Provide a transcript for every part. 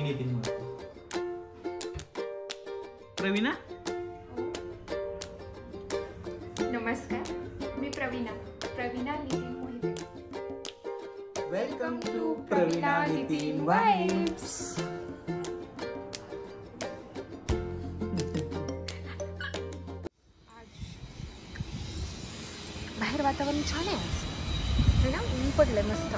नितीन मोहिते. प्रवीणा. नमस्कार, मी Praveena Nitin Mohite. Welcome to Praveena Nitin vibes. बाहेर वातावरण छान आहे आज, है ना? ऊन पडलंय मस्त.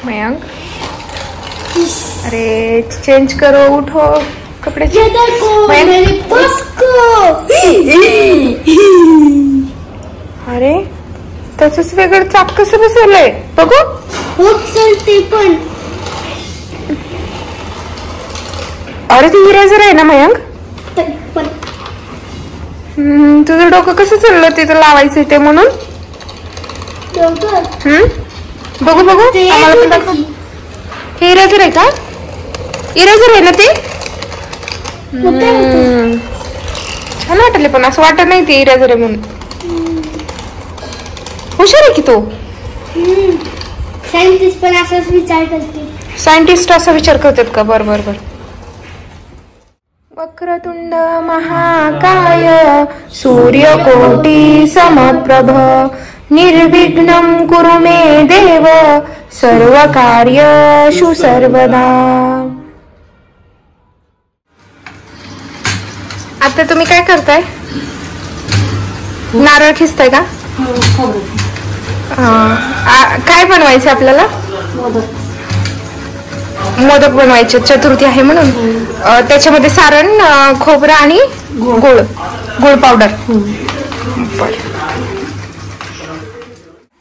मयंक, अरे चेंज करो, उठो कपड़े. अरे त्याच वेगळं चाक कसं बसवलंय बघू. चलते पण. अरे ती इरेजर आहे ना मयंक? तुझं डोकं कसं चाललं तिथं लावायचं ते म्हणून. बघू बघू, आम्हाला पण दाखव. हे इरेजर आहे का? इरेजर आहे ना ते? छान वाटले, पण असं वाटत नाही ते इरेजर आहे म्हणून. हुशार आहे की तो. सायंटिस्ट पण असाच विचार करते. सायंटिस्ट असा विचार करतात का? बर बर बर. वक्रतुंड महाकाय सूर्यकोटी समप्रभ निर्विघ्नं कुरु मे देव सर्व कार्येषु सर्वदा. आता तुम्ही काय करताय? नारळ खिसताय का? काय बनवायचं आपल्याला? मोदक बनवायचे, चतुर्थी आहे म्हणून. त्याच्यामध्ये सारण, खोबरं आणि गुळ पावडर.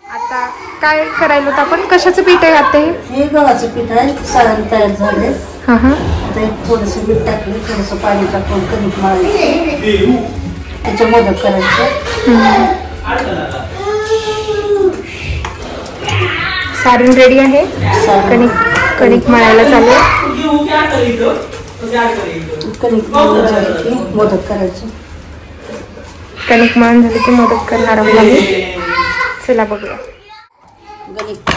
आता काय करायला होतं आपण? कशाचं पीठ आहे आता? हे गव्हाचं पीठ आहे. सारण तयार झाले. आता एक थोडस मीठ टाकले, थोडस पाणी टाकून कणिक मळायचं, त्याचे मोदक करायचं. सारण रेडी आहे. कणिक मळायला चालू. कणिक मळून झाली की मोदक करायचं. कणिक मळून झाली की मोदक करणार आहोत आम्ही. चला बघूया.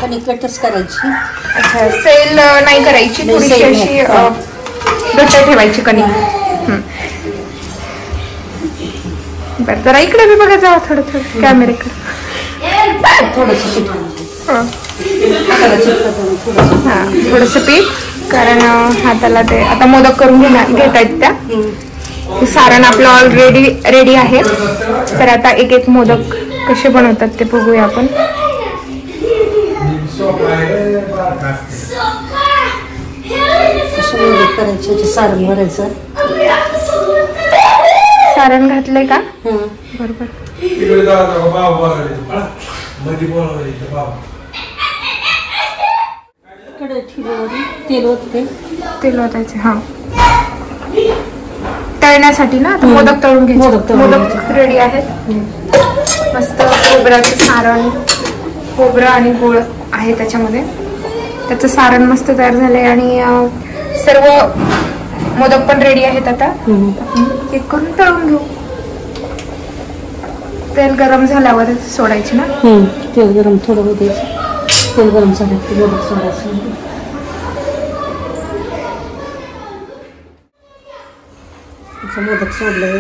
कणिक कटच करायची. अच्छा, सेल नाही करायची, थोडीशी अशी घट्ट ठेवायची कणिक. बरं, जरा इकडे बी बघा, जावा थोडं थोडं कॅमेरेकडे. थोडस पीठ, कारण हाताला ते आता मोदक करून घेत आहेत त्या. सारण आपलं ऑलरेडी रेडी आहे. तर आता एक एक मोदक कसे बनवतात ते बघूया आपण. सारण भरायचं. सारण घातलंय का? बरोबर. तेल ओतायचे. हा, तळण्यासाठी ना. आता मोदक तळून घ्यायचे. मोदक रेडी आहेत. मस्त खोबऱ्याचं सारण, खोबरं आणि गुळ आहे त्याच्यामध्ये. त्याचं सारण मस्त तयार झालंय आणि सर्व मोदक पण रेडी आहेत. आता एक करून तळून घेऊ. तेल गरम झाल्यावर सोडायचे ना. तेल गरम थोडं होते. तेल गरम झालं की मोदक सोडायचं. मोदक सोडलं.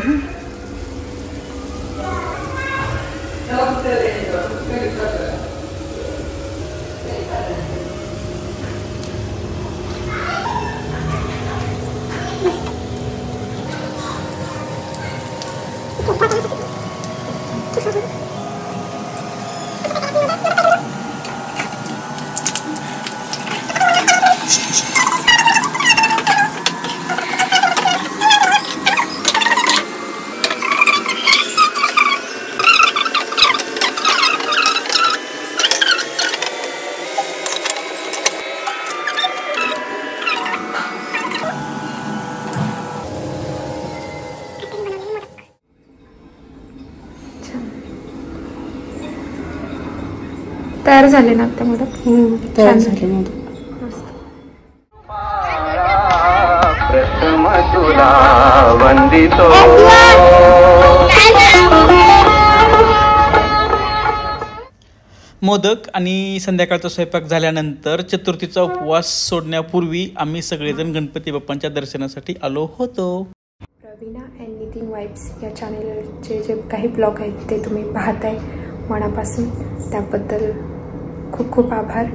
तयार झाले ना आता मोदक. तयार झाले मोदक. तुला वंदितो. मोदक आणि संध्याकाळचा स्वयंपाक झाल्यानंतर चतुर्थीचा उपवास सोडण्यापूर्वी आम्ही सगळेजण गणपती बाप्पांच्या दर्शनासाठी आलो होतो. प्रवीणा अँड नितीन वाईब्स या चॅनेलचे जे काही ब्लॉग आहेत ते तुम्ही पाहताय मनापासून, त्याबद्दल खूप खूप आभार.